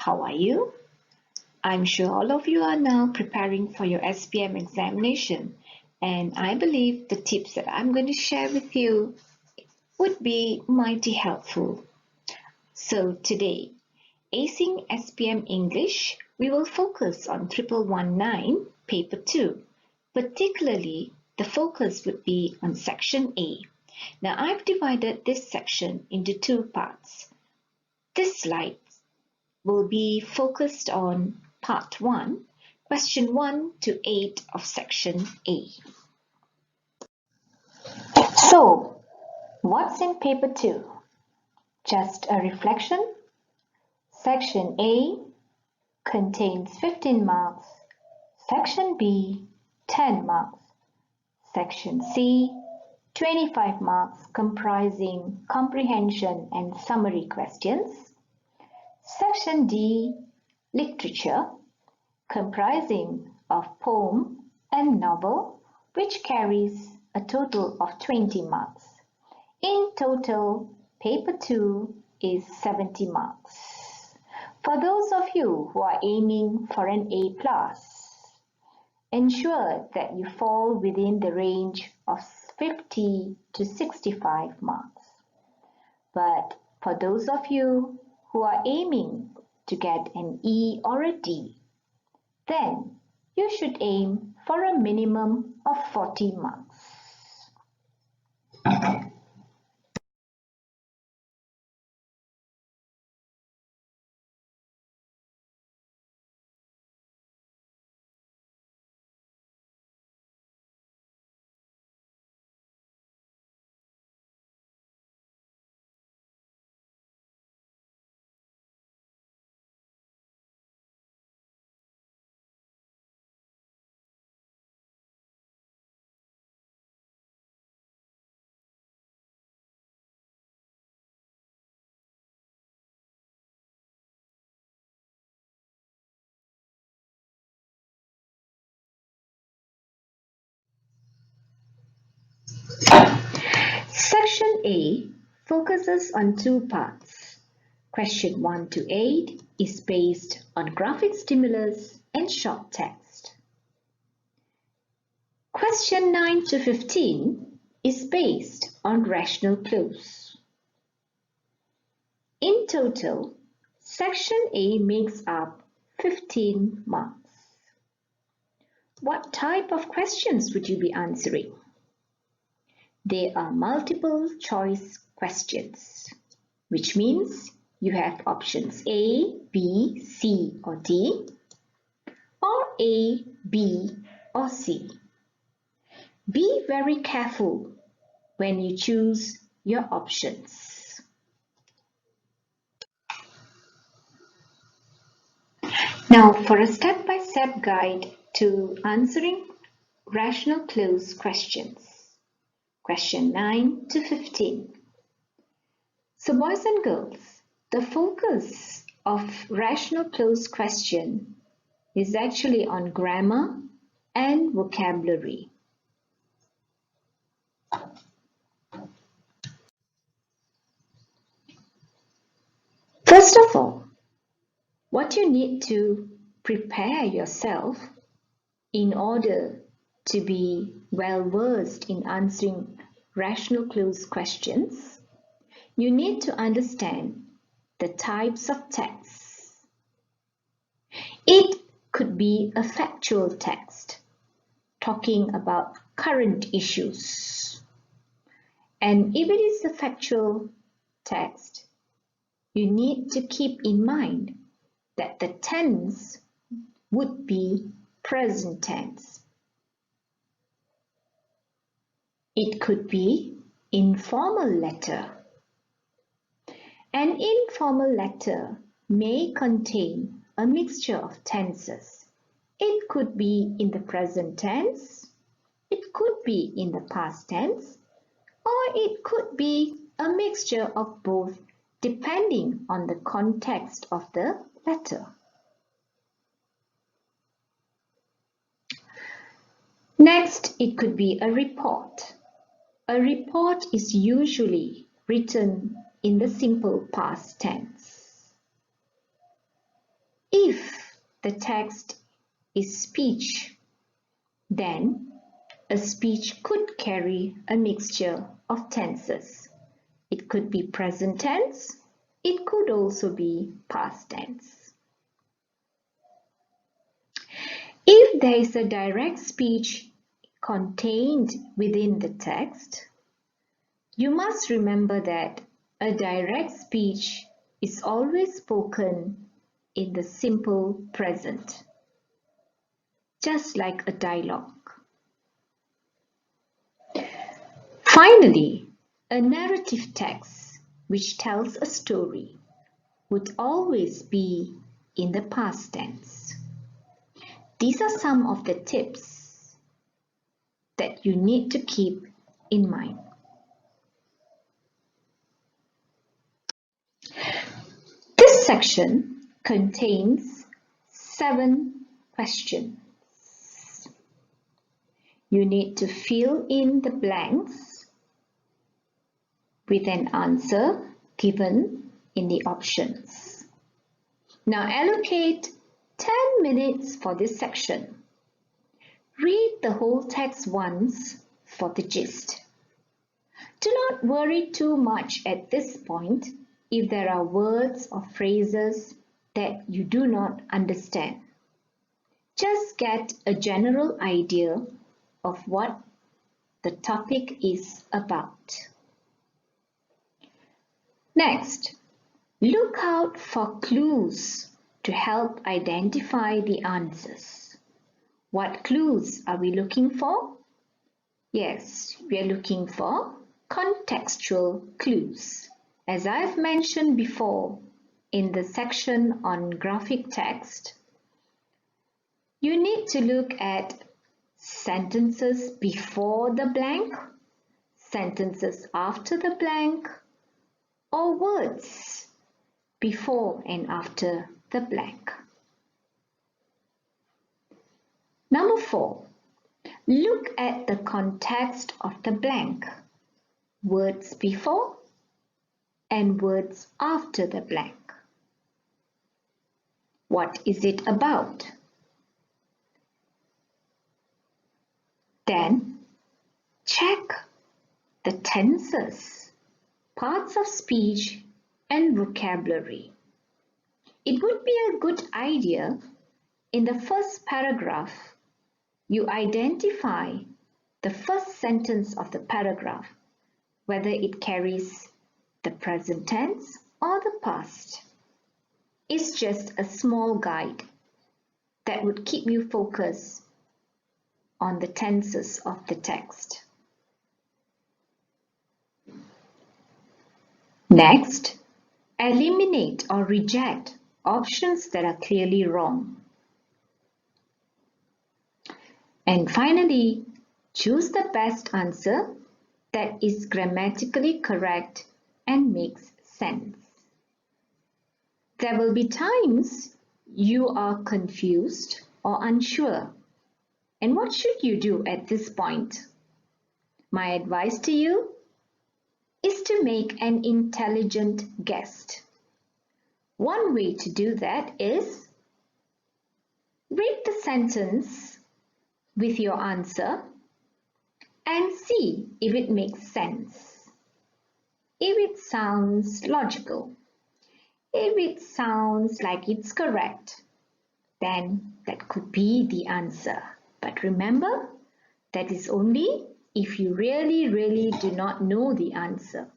How are you? I'm sure all of you are now preparing for your SPM examination, and I believe the tips that I'm going to share with you would be mighty helpful. So today, acing SPM English, we will focus on 1119 Paper 2. Particularly, the focus would be on Section A. Now, I've divided this section into two parts. This slide will be focused on Part 1, Question 1 to 8 of Section A. So, what's in Paper 2? Just a reflection? Section A contains 15 marks, Section B 10 marks, Section C 25 marks comprising comprehension and summary questions, Section D literature comprising of poem and novel which carries a total of 20 marks. In total, Paper 2 is 70 marks. For those of you who are aiming for an A+, ensure that you fall within the range of 50 to 65 marks. But for those of you who are aiming to get an E or a D, then you should aim for a minimum of 40 marks. Section A focuses on two parts. Question 1 to 8 is based on graphic stimulus and short text. Question 9 to 15 is based on rational clues. In total, Section A makes up 15 marks. What type of questions would you be answering? They are multiple choice questions, which means you have options A, B, C or D, or A, B or C. Be very careful when you choose your options. Now for a step-by-step guide to answering rational clues questions. Question 9 to 15. So boys and girls, the focus of rational clues question is actually on grammar and vocabulary. First of all, what you need to prepare yourself in order to be well versed in answering rational clues questions, you need to understand the types of texts. It could be a factual text talking about current issues. And if it is a factual text, you need to keep in mind that the tense would be present tense. It could be informal letter. An informal letter may contain a mixture of tenses. It could be in the present tense, it could be in the past tense, or it could be a mixture of both depending on the context of the letter. Next, it could be a report. A report is usually written in the simple past tense. If the text is speech, then a speech could carry a mixture of tenses. It could be present tense, it could also be past tense. If there is a direct speech contained within the text, you must remember that a direct speech is always spoken in the simple present, just like a dialogue. Finally, a narrative text which tells a story would always be in the past tense. These are some of the tips that you need to keep in mind. This section contains 7 questions. You need to fill in the blanks with an answer given in the options. Now allocate 10 minutes for this section. Read the whole text once for the gist. Do not worry too much at this point if there are words or phrases that you do not understand. Just get a general idea of what the topic is about. Next, look out for clues to help identify the answers. What clues are we looking for? Yes, we are looking for contextual clues. As I've mentioned before in the section on graphic text, you need to look at sentences before the blank, sentences after the blank, or words before and after the blank. Number 4, look at the context of the blank, words before and words after the blank. What is it about? Then check the tenses, parts of speech and vocabulary. It would be a good idea in the first paragraph you identify the first sentence of the paragraph, whether it carries the present tense or the past. It's just a small guide that would keep you focused on the tenses of the text. Next, eliminate or reject options that are clearly wrong. And finally, choose the best answer that is grammatically correct and makes sense. There will be times you are confused or unsure. And what should you do at this point? My advice to you is to make an intelligent guess. One way to do that is read the sentence with your answer and see if it makes sense, if it sounds logical, if it sounds like it's correct, then that could be the answer. But remember, that is only if you really do not know the answer.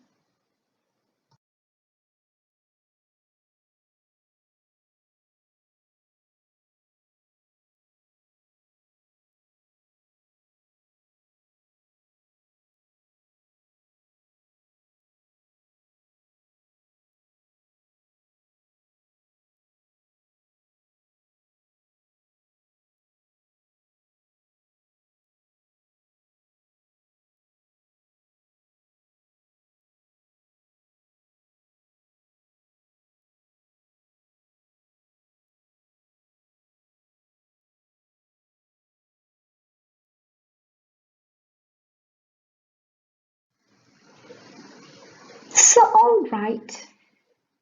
So all right,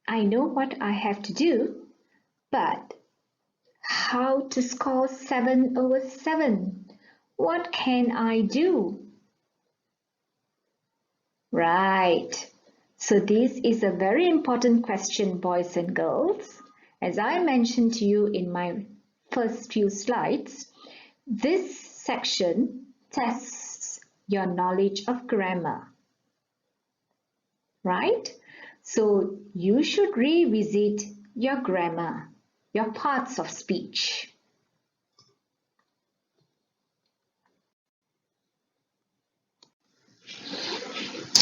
I know what I have to do, but How to score 7 over 7? What can I do? Right. So this is a very important question, boys and girls. As I mentioned to you in my first few slides, this section tests your knowledge of grammar. Right? So you should revisit your grammar, your parts of speech.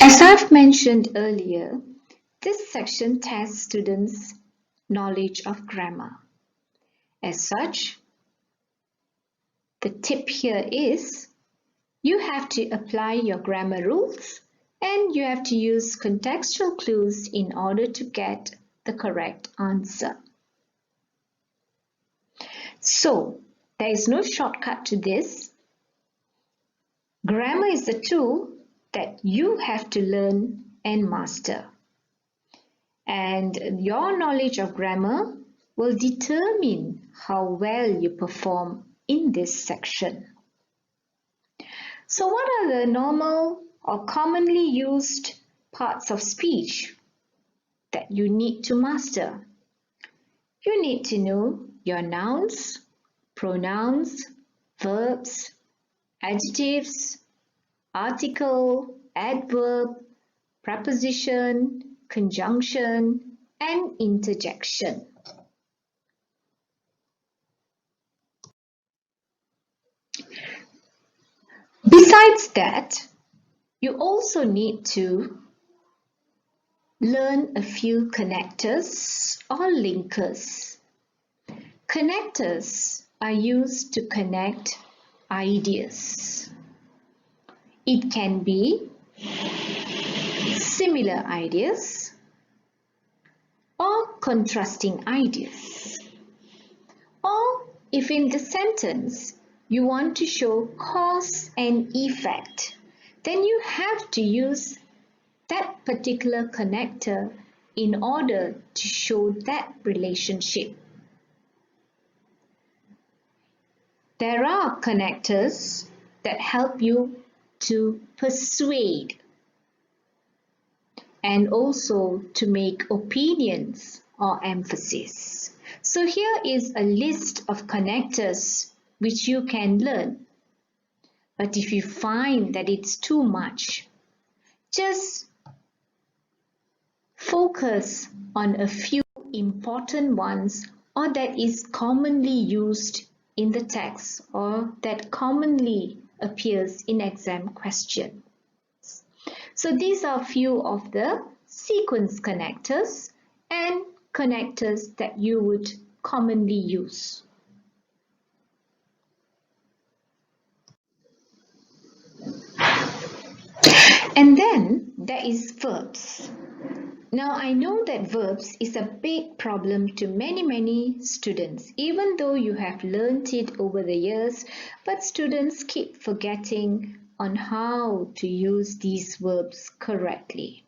As I've mentioned earlier, this section tests students' knowledge of grammar. As such, the tip here is you have to apply your grammar rules and you have to use contextual clues in order to get the correct answer. So, there is no shortcut to this. Grammar is a tool that you have to learn and master. And your knowledge of grammar will determine how well you perform in this section. So what are the normal or commonly used parts of speech that you need to master? You need to know your nouns, pronouns, verbs, adjectives, article, adverb, preposition, conjunction, and interjection. Besides that, you also need to learn a few connectors or linkers. Connectors are used to connect ideas. It can be similar ideas or contrasting ideas. Or if in the sentence you want to show cause and effect, then you have to use that particular connector in order to show that relationship. There are connectors that help you to persuade and also to make opinions or emphasis. So here is a list of connectors which you can learn. But if you find that it's too much, just focus on a few important ones or that is commonly used in the text or that commonly appears in exam questions. So these are a few of the sequence connectors and connectors that you would commonly use. And then there is verbs. Now I know that verbs is a big problem to many students, even though you have learned it over the years, but students keep forgetting on how to use these verbs correctly.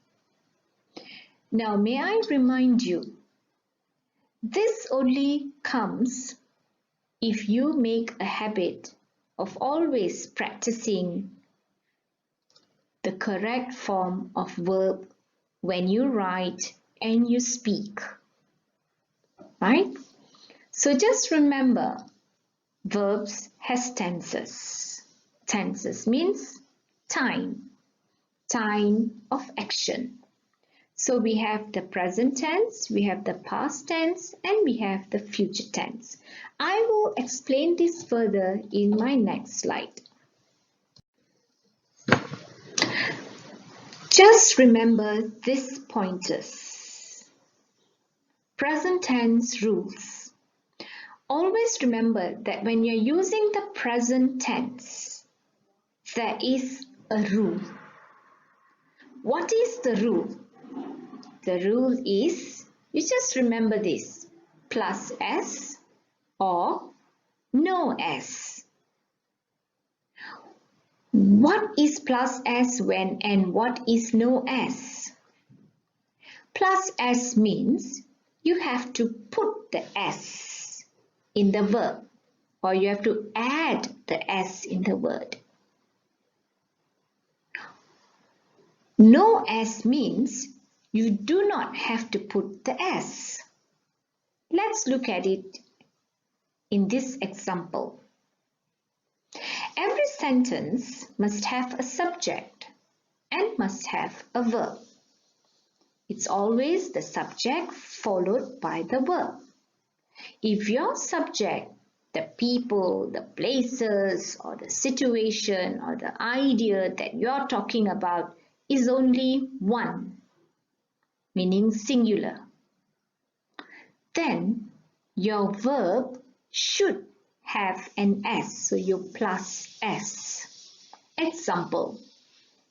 Now may I remind you, this only comes if you make a habit of always practicing the correct form of verb when you write and you speak, right? So just remember, verbs has tenses. Tenses means time of action. So we have the present tense, we have the past tense, and we have the future tense. I will explain this further in my next slide. Just remember these pointers. Present tense rules. Always remember that when you're using the present tense, there is a rule. What is the rule? The rule is, you just remember this, plus S or no S. What is plus S when and what is no S? Plus S means you have to put the S in the verb, or you have to add the S in the word. No S means you do not have to put the S. Let's look at it in this example. Every sentence must have a subject and must have a verb. It's always the subject followed by the verb. If your subject, the people, the places, or the situation, or the idea that you're talking about is only one, meaning singular, then your verb should have an S, so you plus S. Example,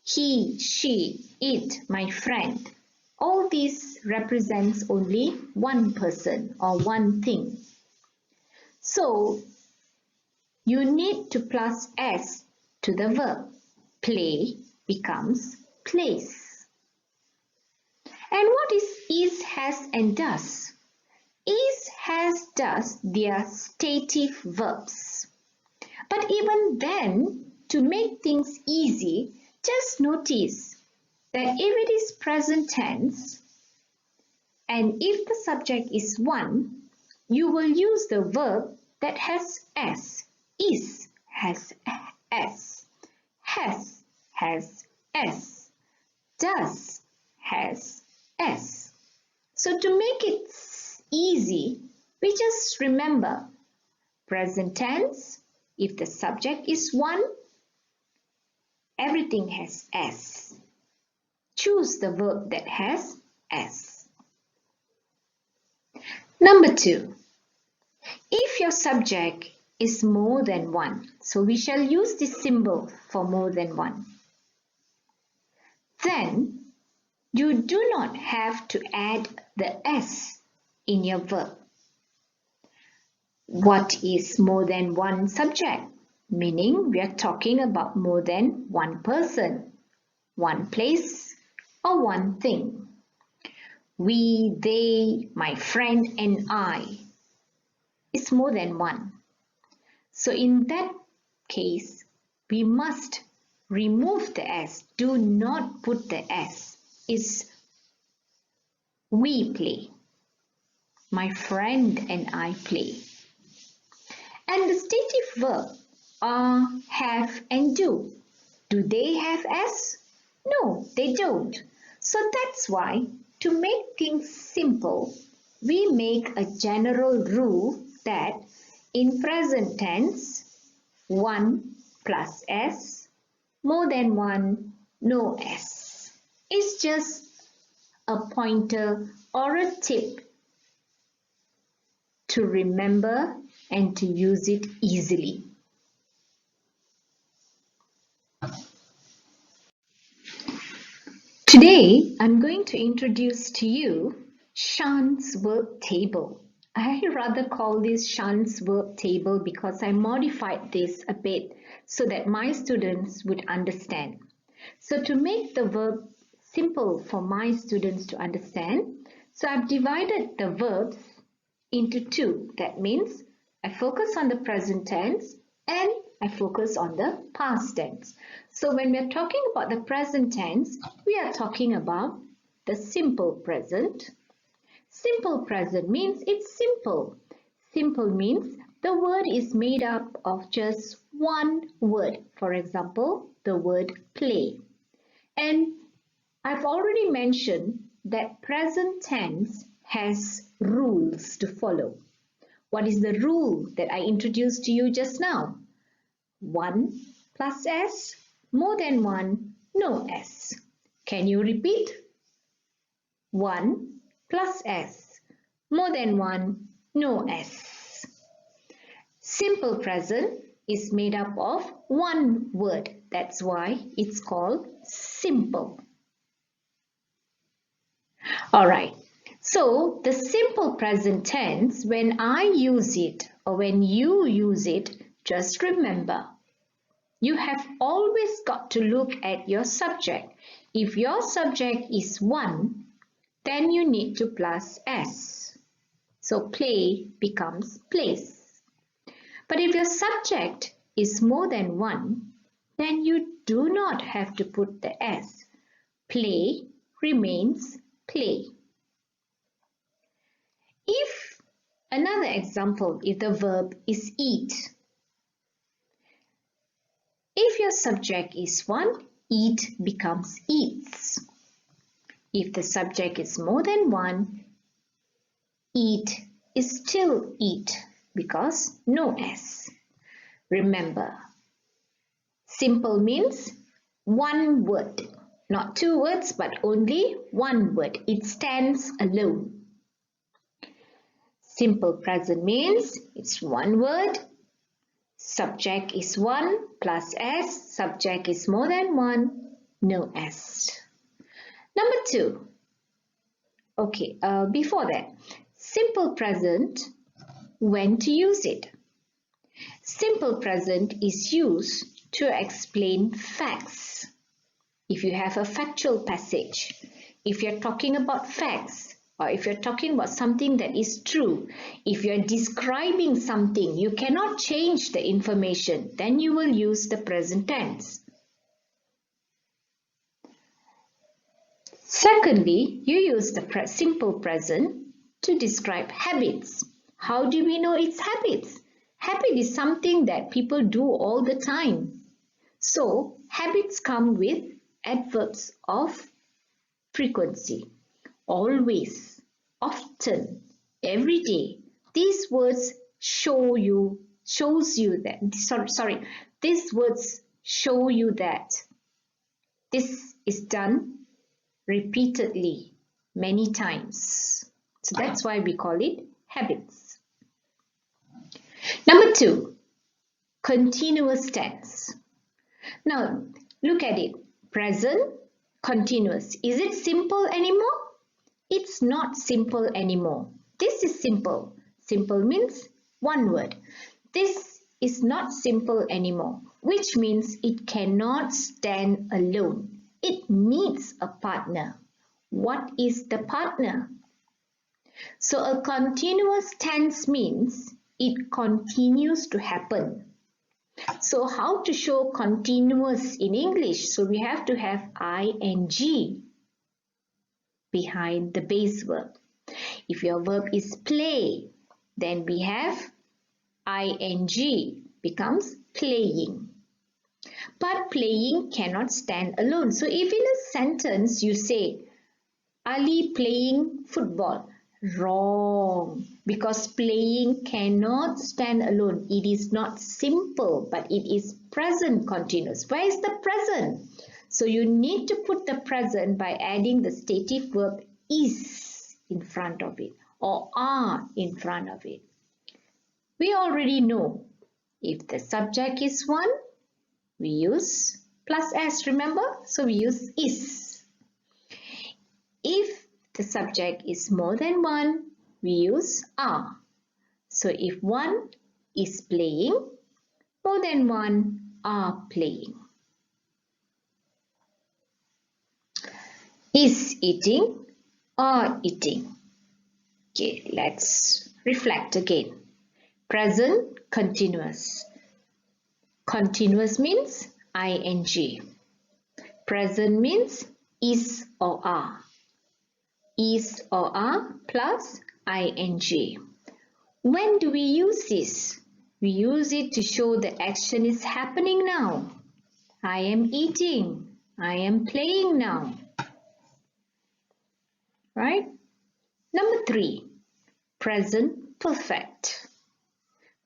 he, she, it, my friend. All these represents only one person or one thing. So, you need to plus S to the verb. Play becomes plays. And what is, has, and does? Is, has, does, they are stative verbs. But even then, to make things easy, just notice that if it is present tense and if the subject is one, you will use the verb that has S. Is has S. Has S. Does has S. So to make it easy, we just remember present tense, if the subject is one, everything has S. Choose the verb that has S. Number 2. If your subject is more than one, so we shall use this symbol for more than one, then you do not have to add the S in your verb. What is more than one subject? Meaning we are talking about more than one person, one place, or one thing. We, they, my friend, and I is more than one. So in that case, we must remove the S. Do not put the S. It's we play. My friend and I play. And the stative verb are, have, and do. Do they have S? No, they don't. So that's why, to make things simple, we make a general rule that in present tense, 1 plus S, more than 1, no S. It's just a pointer or a tip to remember and to use it easily. Today, I'm going to introduce to you Shan's verb table. I rather call this Shan's verb table because I modified this a bit so that my students would understand. So to make the verb simple for my students to understand, so I've divided the verbs into two. That means I focus on the present tense and I focus on the past tense. So when we're talking about the present tense, we are talking about the simple present. Simple present means it's simple. Simple means the word is made up of just one word. For example, the word play. And I've already mentioned that present tense has rules to follow. What is the rule that I introduced to you just now? 1 plus S, more than 1, no S. Can you repeat? 1 plus S, more than 1, no S. Simple present is made up of one word. That's why it's called simple. Alright, so the simple present tense, when I use it or when you use it, just remember, you have always got to look at your subject. If your subject is one, then you need to plus S. So play becomes plays. But if your subject is more than one, then you do not have to put the S. Play remains play. If another example, if the verb is eat. If your subject is one, eat becomes eats. If the subject is more than one, eat is still eat because no S. Remember, simple means one word, not two words but only one word. It stands alone. Simple present means it's one word. Subject is one plus S. Subject is more than one, no S. Number 2. Okay, before that, simple present, when to use it? Simple present is used to explain facts. If you have a factual passage, if you're talking about facts, or if you're talking about something that is true, if you're describing something, you cannot change the information, then you will use the present tense. Secondly, you use the simple present to describe habits. How do we know it's habits? Habit is something that people do all the time. So, habits come with adverbs of frequency. Always, often, every day. These words shows you that, these words show you that this is done repeatedly, many times. So that's why we call it habits. Number 2, continuous tense. Now, look at it. Present, continuous. Is it simple anymore? It's not simple anymore. This is simple. Simple means one word. This is not simple anymore, which means it cannot stand alone. It needs a partner. What is the partner? So a continuous tense means it continues to happen. So how to show continuous in English? So we have to have ing behind the base verb. If your verb is play, then we have ing becomes playing. But playing cannot stand alone. So if in a sentence you say, Ali playing football, wrong, because playing cannot stand alone. It is not simple, but it is present continuous. Where is the present? So you need to put the present by adding the stative verb is in front of it or are in front of it. We already know if the subject is one, we use plus S, remember? So we use is. If the subject is more than one, we use are. So if one is playing, more than one are playing. Is eating, are eating. Okay, let's reflect again. Present continuous. Continuous means ing. Present means is or are. Is or are plus ing. When do we use this? We use it to show the action is happening now. I am eating. I am playing now. Right? Number 3, present perfect.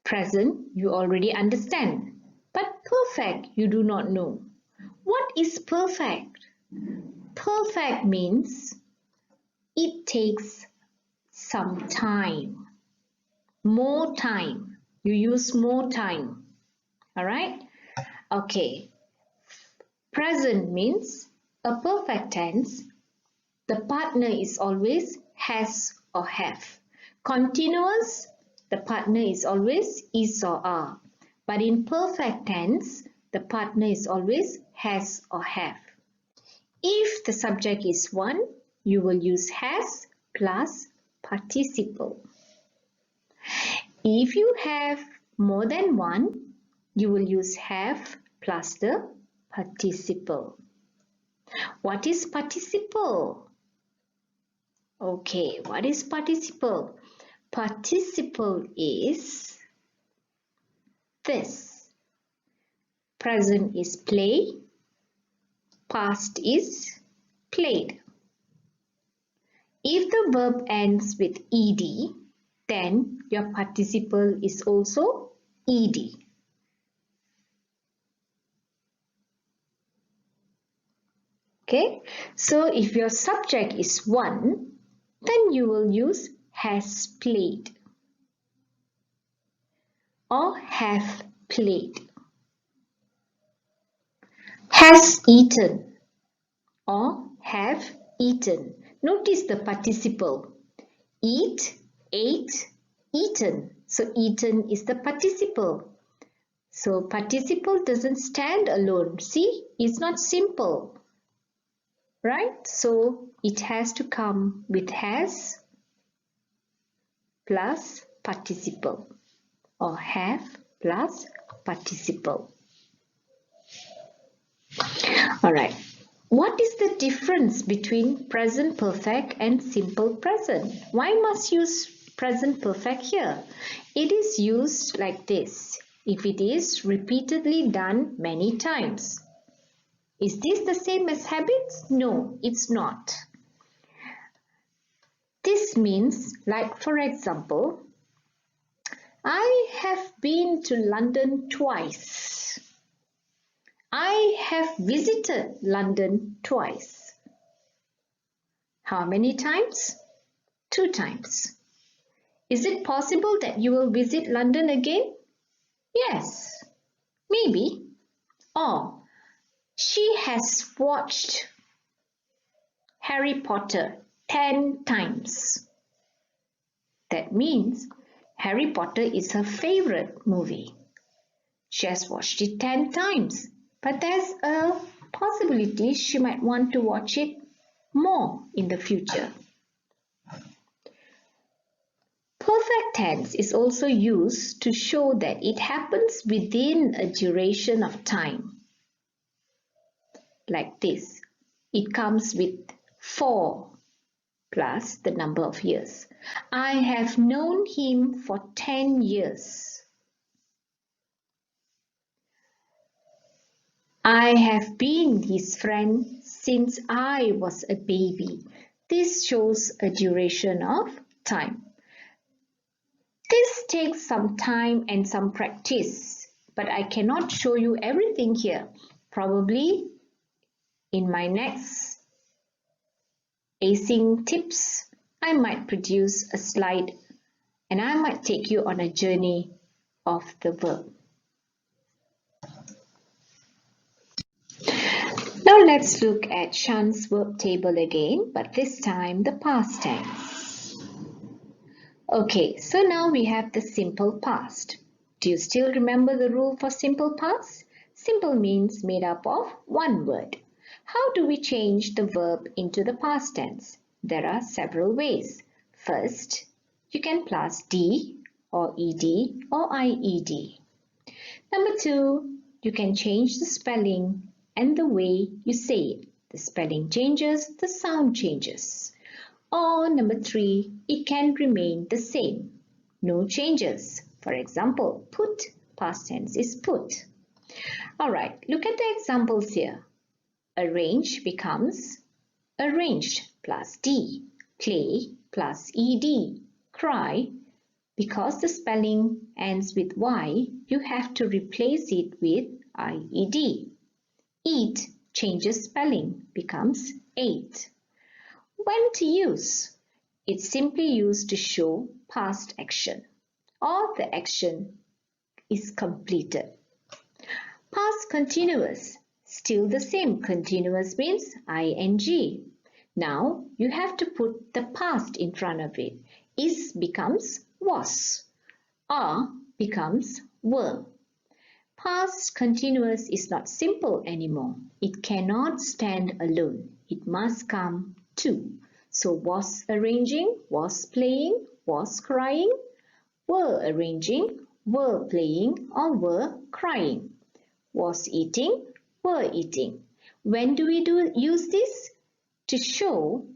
Present you already understand, but perfect you do not know. What is perfect? Perfect means it takes some time. More time. You use more time. Alright? Okay. Present means a perfect tense. The partner is always has or have. Continuous, the partner is always is or are. But in perfect tense, the partner is always has or have. If the subject is one, you will use has plus participle. If you have more than one, you will use have plus the participle. What is participle? Okay, what is participle? Participle is this. Present is play, past is played. If the verb ends with ed, then your participle is also ed. Okay, so if your subject is one, then you will use has played or have played. Has eaten or have eaten. Notice the participle. Eat, ate, eaten. So eaten is the participle. So participle doesn't stand alone. See, it's not simple. Right? So it has to come with has plus participle or have plus participle. Alright. What is the difference between present perfect and simple present? Why must use present perfect here? It is used like this if it is repeatedly done many times. Is this the same as habits? No, it's not. This means, like for example, I have been to London twice. I have visited London twice. How many times? 2 times. Is it possible that you will visit London again? Yes, maybe. Or she has watched Harry Potter 10 times. That means Harry Potter is her favorite movie. She has watched it 10 times, but there's a possibility she might want to watch it more in the future. Perfect tense is also used to show that it happens within a duration of time. Like this, it comes with 4 plus the number of years. I have known him for 10 years. I have been his friend since I was a baby. This shows a duration of time. This takes some time and some practice, but I cannot show you everything here. Probably in my next acing tips, I might produce a slide and I might take you on a journey of the verb. Now let's look at Shan's verb table again, but this time the past tense. Okay, so now we have the simple past. Do you still remember the rule for simple past? Simple means made up of one word. How do we change the verb into the past tense? There are several ways. First, you can plus D or ED or IED. Number 2, you can change the spelling and the way you say it. The spelling changes, the sound changes. Or number 3, it can remain the same. No changes. For example, put, past tense is put. Alright, look at the examples here. Arrange becomes arranged plus D. Play plus ED. Cry. Because the spelling ends with Y, you have to replace it with IED. Eat changes spelling, becomes ate. When to use? It's simply used to show past action or the action is completed. Past continuous, still the same. Continuous means ing. Now you have to put the past in front of it. Is becomes was. Are becomes were. Past continuous is not simple anymore. It cannot stand alone. It must come to. So was arranging, was playing, was crying, were arranging, were playing or were crying. Was eating, were eating. When do we use this? To show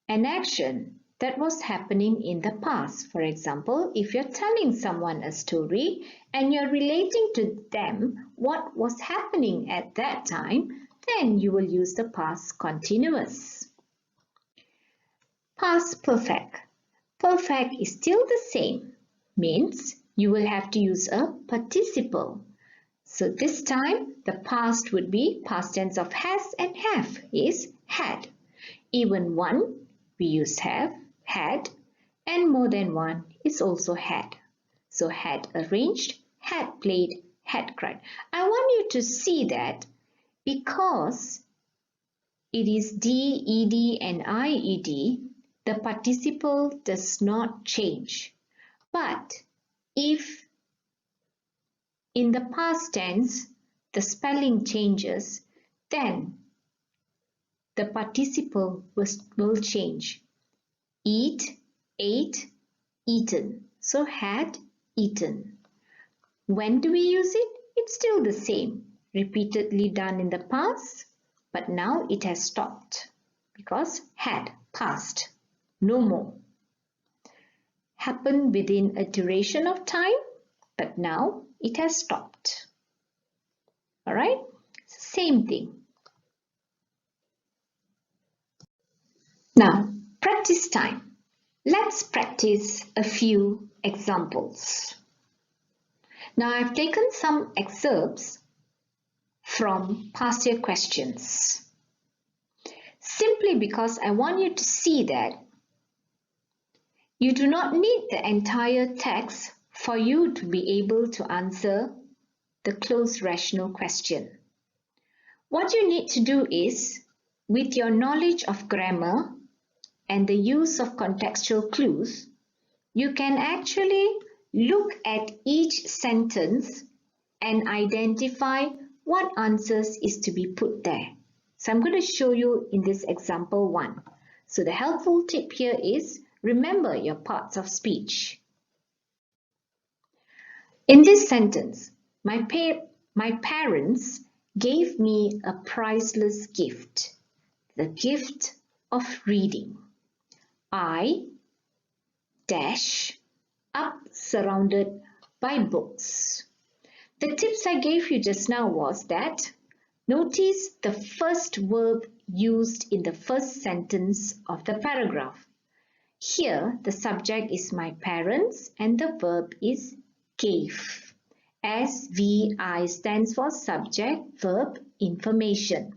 an action that was happening in the past. For example, if you're telling someone a story and you're relating to them what was happening at that time, then you will use the past continuous. Past perfect. Perfect is still the same. Means you will have to use a participle. So this time the past would be past tense of has and have is had. Even one we use have, had, and more than one is also had. So had arranged, had played, had cried. I want you to see that because it is D, ED and IED, the participle does not change. But if in the past tense the spelling changes, then the participle will change. Eat, ate, eaten. So had, eaten. When do we use it? It's still the same. Repeatedly done in the past, but now it has stopped because had, past, no more. Happened within a duration of time, but now it has stopped. Alright? Same thing. Now, practice time. Let's practice a few examples. Now, I've taken some excerpts from past year questions. Simply because I want you to see that you do not need the entire text for you to be able to answer the cloze rational question. What you need to do is, with your knowledge of grammar and the use of contextual clues, you can actually look at each sentence and identify what answers is to be put there. So I'm going to show you in this example 1. So the helpful tip here is remember your parts of speech. In this sentence, my parents gave me a priceless gift, the gift of reading. I dash up surrounded by books. The tips I gave you just now was that notice the first verb used in the first sentence of the paragraph. Here the subject is my parents and the verb is gave. SVI stands for subject verb information.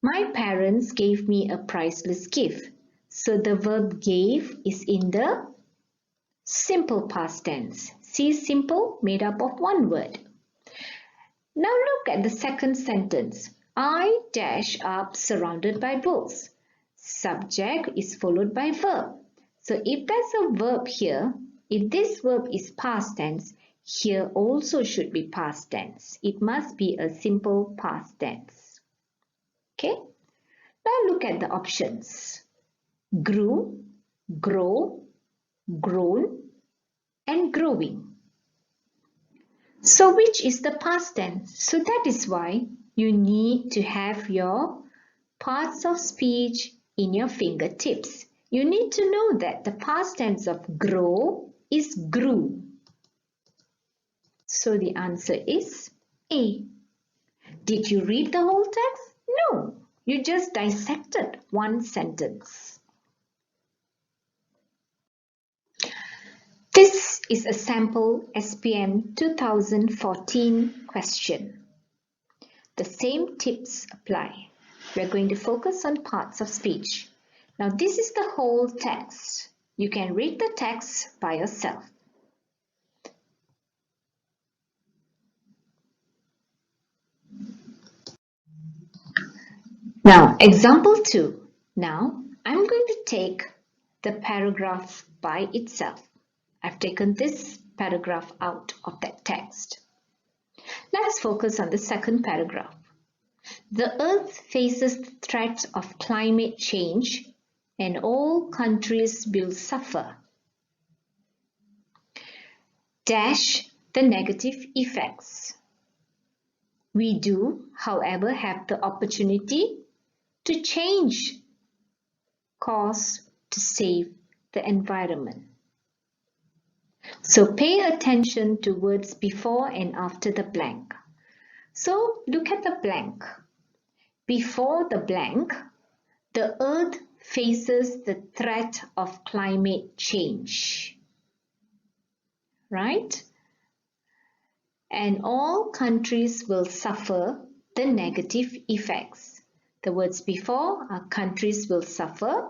My parents gave me a priceless gift. So the verb gave is in the simple past tense. See, simple made up of one word. Now look at the second sentence. I dash up surrounded by books. Subject is followed by verb. So if there's a verb here, if this verb is past tense, here also should be past tense. It must be a simple past tense. Okay? Now look at the options. Grew, grow, grown, and growing. So which is the past tense? So that is why you need to have your parts of speech in your fingertips. You need to know that the past tense of grow is grew. So the answer is A. Did you read the whole text? No, you just dissected one sentence. This is a sample SPM 2014 question. The same tips apply. We're going to focus on parts of speech. Now this is the whole text. You can read the text by yourself. Now example 2. Now I'm going to take the paragraph by itself. I've taken this paragraph out of that text. Let's focus on the second paragraph. The earth faces the threat of climate change and all countries will suffer. dash the negative effects. We do, however, have the opportunity to change course to save the environment. So pay attention to words before and after the blank. So look at the blank. Before the blank, the Earth faces the threat of climate change, right? And all countries will suffer the negative effects. The words before are countries will suffer,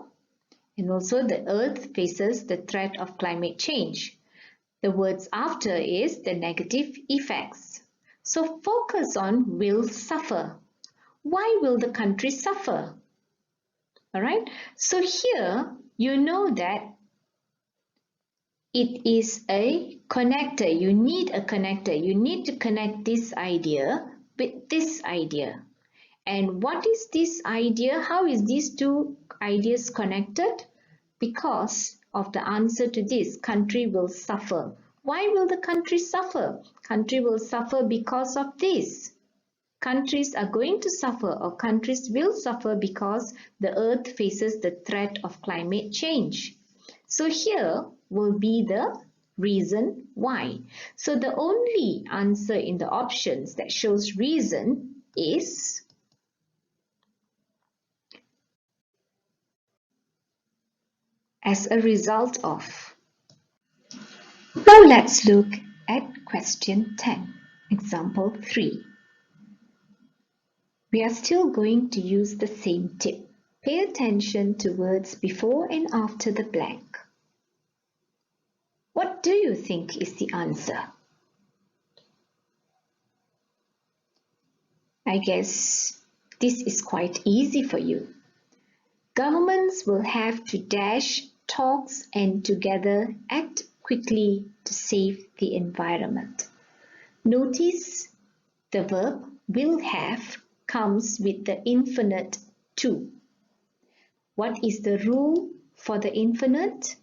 and also the Earth faces the threat of climate change. The words after is the negative effects. So focus on will suffer. Why will the country suffer? Alright, so here you know that it is a connector. You need a connector. You need to connect this idea with this idea. And what is this idea? How is these two ideas connected? Because of the answer to this, country will suffer. Why will the country suffer? Country will suffer because of this. Countries are going to suffer, or countries will suffer because the Earth faces the threat of climate change. So here will be the reason why. So the only answer in the options that shows reason is as a result of. Now let's look at question 10, example 3. We are still going to use the same tip. Pay attention to words before and after the blank. What do you think is the answer? I guess this is quite easy for you. Governments will have to dash talks and together act quickly to save the environment. Notice the verb will have comes with the infinite to. What is the rule for the infinite?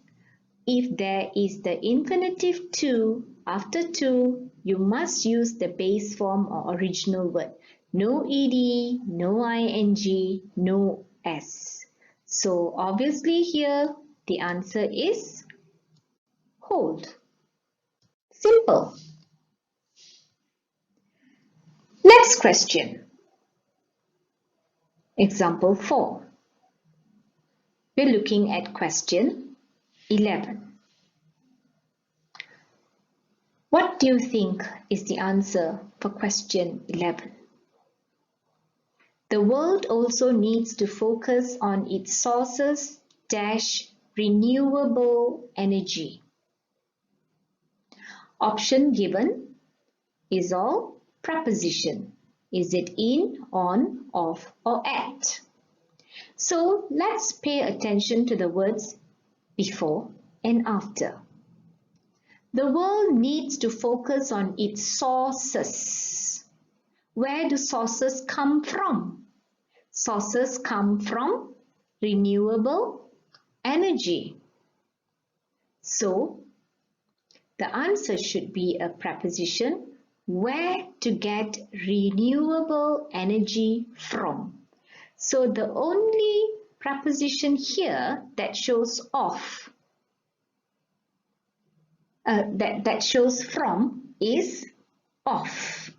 If there is the infinitive to after to, you must use the base form or original word. No ed, no ing, no s. So obviously here the answer is hold. Simple. Next question. Example 4. We're looking at question 11. What do you think is the answer for question 11? The world also needs to focus on its sources dash renewable energy. Option given is all preposition. Is it in, on, off, or at? So let's pay attention to the words before and after. The world needs to focus on its sources. Where do sources come from? Sources come from renewable energy. So the answer should be a preposition, where to get renewable energy from. So the only preposition here that shows off, that shows from is off.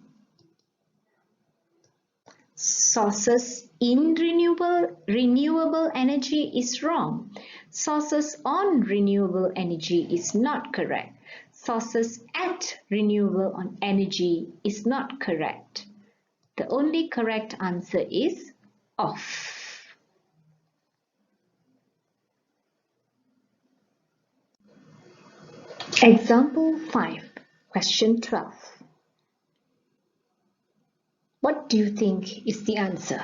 Sources in renewable energy is wrong. Sources on renewable energy is not correct. Sources at renewable energy is not correct. The only correct answer is off. Example 5, question 12. What do you think is the answer?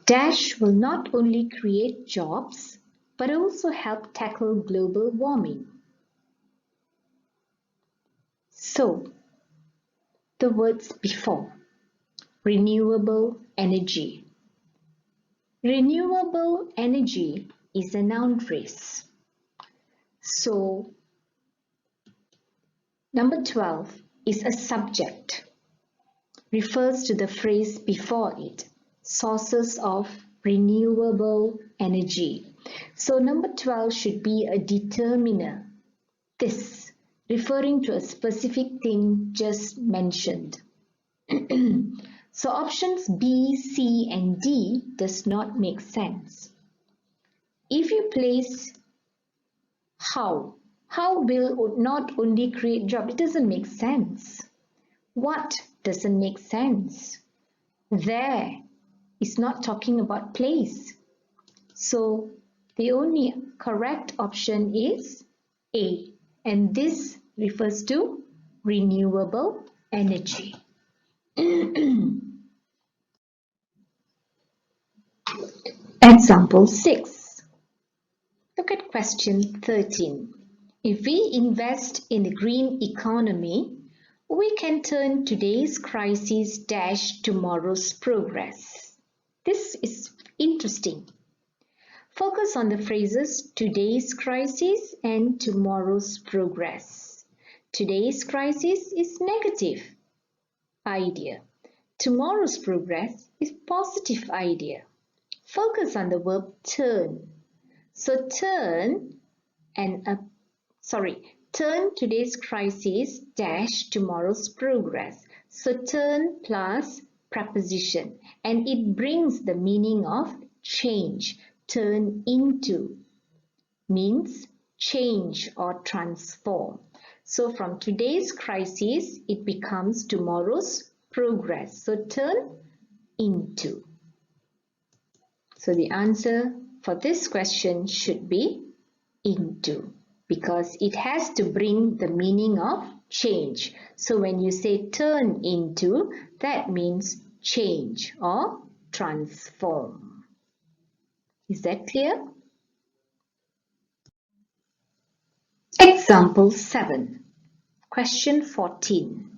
Dash will not only create jobs, but also help tackle global warming. So, the words before, renewable energy. Renewable energy is a noun phrase. So number 12 is a subject, refers to the phrase before it, sources of renewable energy. So number 12 should be a determiner, this, referring to a specific thing just mentioned. So options B, C and D does not make sense. If you place how will not only create job, it doesn't make sense. What doesn't make sense. There is not talking about place. So the only correct option is A, and this refers to renewable energy. Example 6. Look at question 13. If we invest in the green economy, we can turn today's crisis dash tomorrow's progress. This is interesting. Focus on the phrases today's crisis and tomorrow's progress. Today's crisis is negative idea. Tomorrow's progress is positive idea. Focus on the verb turn. So turn today's crisis dash tomorrow's progress. So turn plus preposition, and it brings the meaning of change. Turn into means change or transform. So from today's crisis, it becomes tomorrow's progress. So turn into. So the answer for this question should be into, because it has to bring the meaning of change. So when you say turn into, that means change or transform. Is that clear? Example 7. Question 14.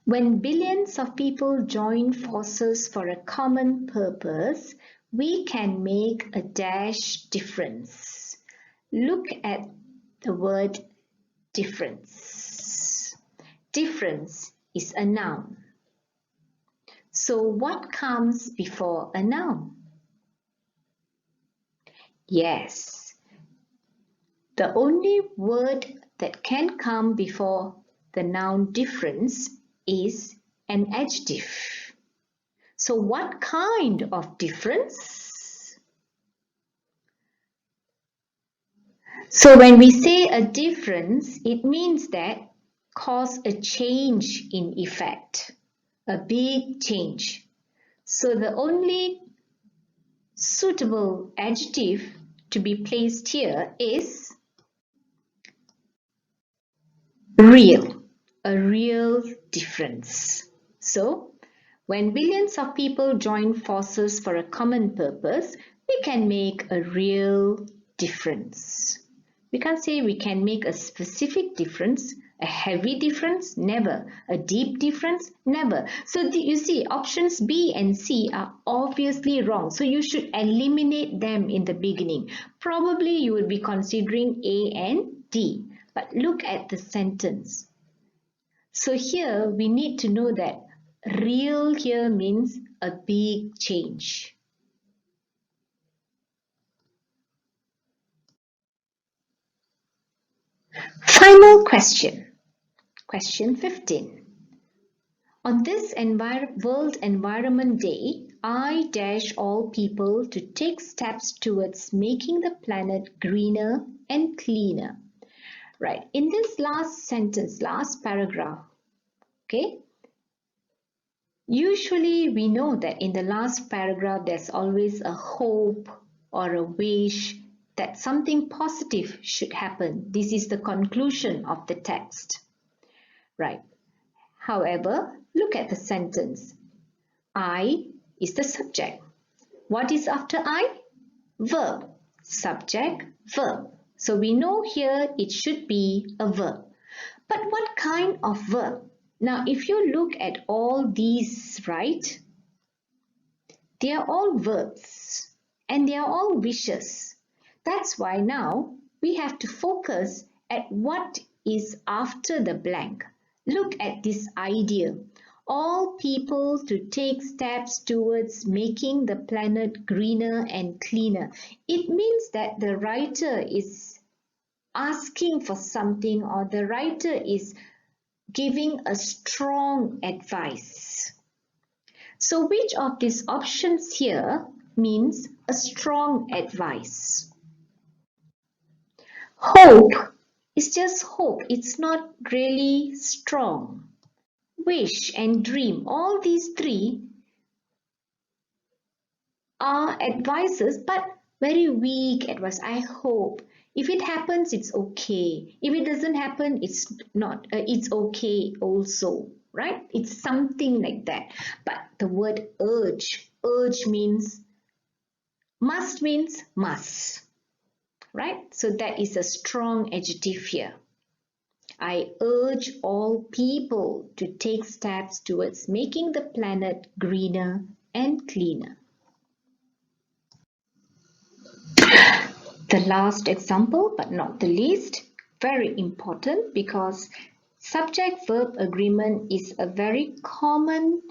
When billions of people join forces for a common purpose, we can make a dash difference. Look at the word difference. Difference is a noun. So what comes before a noun? Yes, the only word that can come before the noun difference is an adjective. So what kind of difference? So when we say a difference, it means that cause a change in effect, a big change. So the only suitable adjective to be placed here is real, a real difference. So when billions of people join forces for a common purpose, we can make a real difference. We can't say we can make a specific difference, a heavy difference, never. A deep difference, never. So you see, options B and C are obviously wrong. So you should eliminate them in the beginning. Probably you would be considering A and D. But look at the sentence. So here we need to know that real here means a big change. Final question. Question 15. On this World Environment Day, I dash all people to take steps towards making the planet greener and cleaner. Right, in this last sentence, last paragraph, okay, usually we know that in the last paragraph there's always a hope or a wish that something positive should happen. This is the conclusion of the text. Right. However, look at the sentence. I is the subject. What is after I? Verb. Subject, verb. So we know here it should be a verb. But what kind of verb? Now, if you look at all these, right, they are all verbs and they are all wishes. That's why now we have to focus at what is after the blank. Look at this idea. All people to take steps towards making the planet greener and cleaner. It means that the writer is asking for something, or the writer is giving a strong advice. So which of these options here means a strong advice? Hope is just hope. It's not really strong. Wish and dream, all these three are advices, but very weak advice. I hope. If it happens, it's okay. If it doesn't happen, it's not. It's okay also, right? It's something like that. But the word urge means must, right? So that is a strong adjective here. I urge all people to take steps towards making the planet greener and cleaner. The last example, but not the least, very important because subject-verb agreement is a very common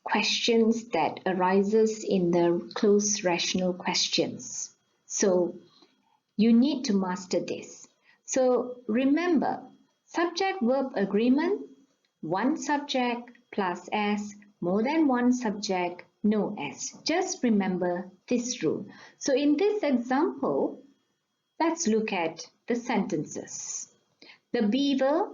question that arises in the cloze rational questions. So you need to master this. So remember, subject-verb agreement, one subject plus S, more than one subject, no S. Just remember this rule. So in this example, let's look at the sentences. The beaver,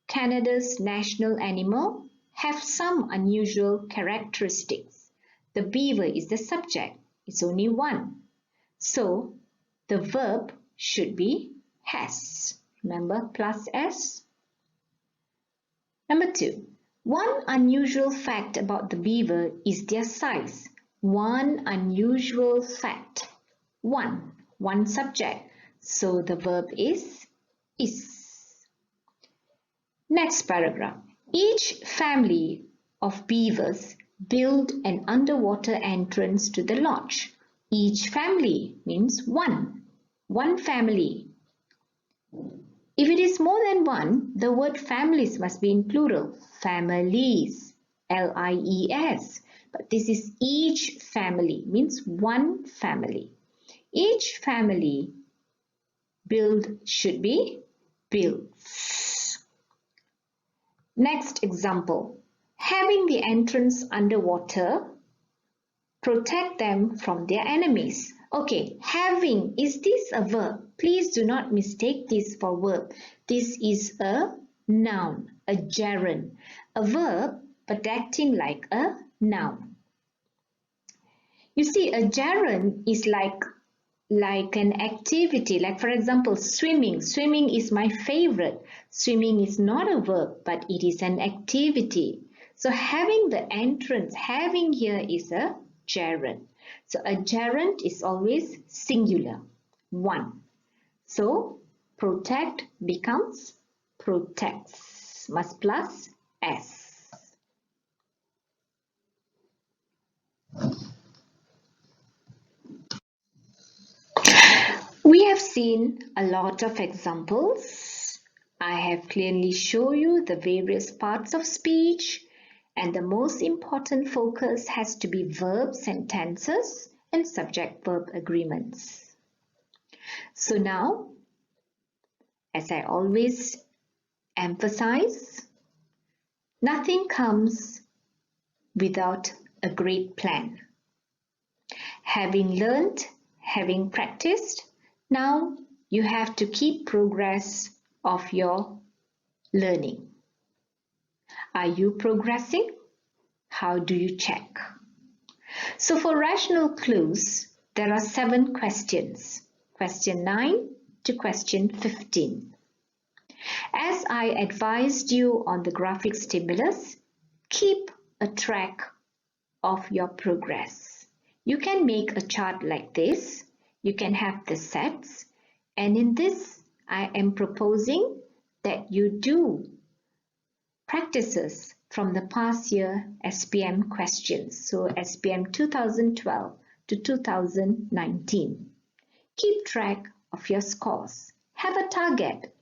Canada's national animal, have some unusual characteristics. The beaver is the subject. It's only one. So the verb should be has. Remember, plus S. Number 2. One unusual fact about the beaver is their size. One unusual fact. One subject. So the verb is. Next paragraph. Each family of beavers build an underwater entrance to the lodge. Each family means one family. If it is more than one, the word families must be in plural. Families, L-I-E-S. But this is each family, means one family. Each family should be builds. Next example. Having the entrance underwater protect them from their enemies. Okay, having, is this a verb? Please do not mistake this for verb. This is a noun, a gerund. A verb but acting like a noun. You see, a gerund is like an activity, like for example, swimming. Swimming is my favorite. Swimming is not a verb, but it is an activity. So having the entrance, having here is a gerund. So a gerund is always singular, one. So protect becomes protects, must plus S. We have seen a lot of examples. I have clearly shown you the various parts of speech, and the most important focus has to be verbs and tenses and subject-verb agreements. So now, as I always emphasize, nothing comes without a great plan. Having learned, having practiced, now you have to keep progress of your learning. Are you progressing? How do you check? So for rational clues, there are 7 questions. Question 9 to question 15. As I advised you on the graphic stimulus, keep a track of your progress. You can make a chart like this. You can have the sets. And in this, I am proposing that you do practices from the past year SPM questions. So SPM 2012 to 2019. Keep track of your scores. Have a target.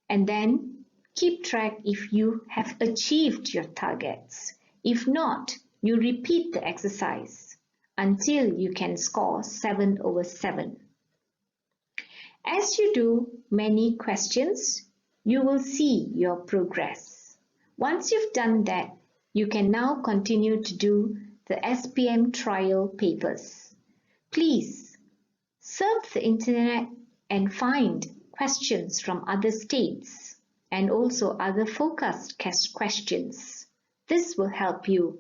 And then keep track if you have achieved your targets. If not, you repeat the exercise until you can score 7 over 7. As you do many questions, you will see your progress. Once you've done that, you can now continue to do the SPM trial papers. Please surf the internet and find questions from other states and also other focused questions. This will help you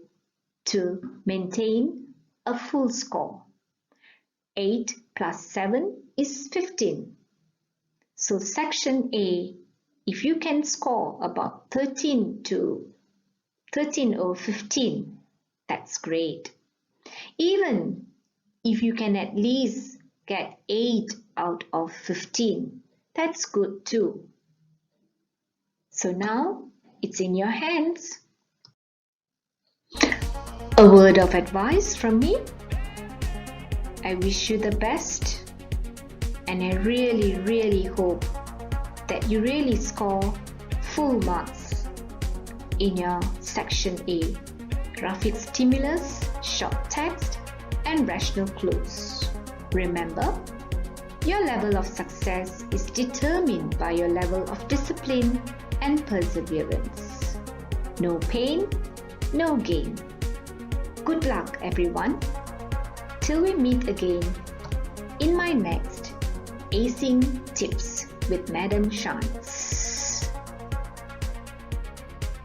to maintain a full score. 8 plus 7 is 15. So section A, if you can score about 13 or 15, that's great. Even if you can at least get 8 out of 15, that's good too. So now it's in your hands. A word of advice from me. I wish you the best, and I really hope that you really score full marks in your section A, graphic stimulus, short text, and rational cloze. Remember, your level of success is determined by your level of discipline and perseverance. No pain, no gain. Good luck, everyone. Till we meet again in my next Acing Tips with Madam Shantz.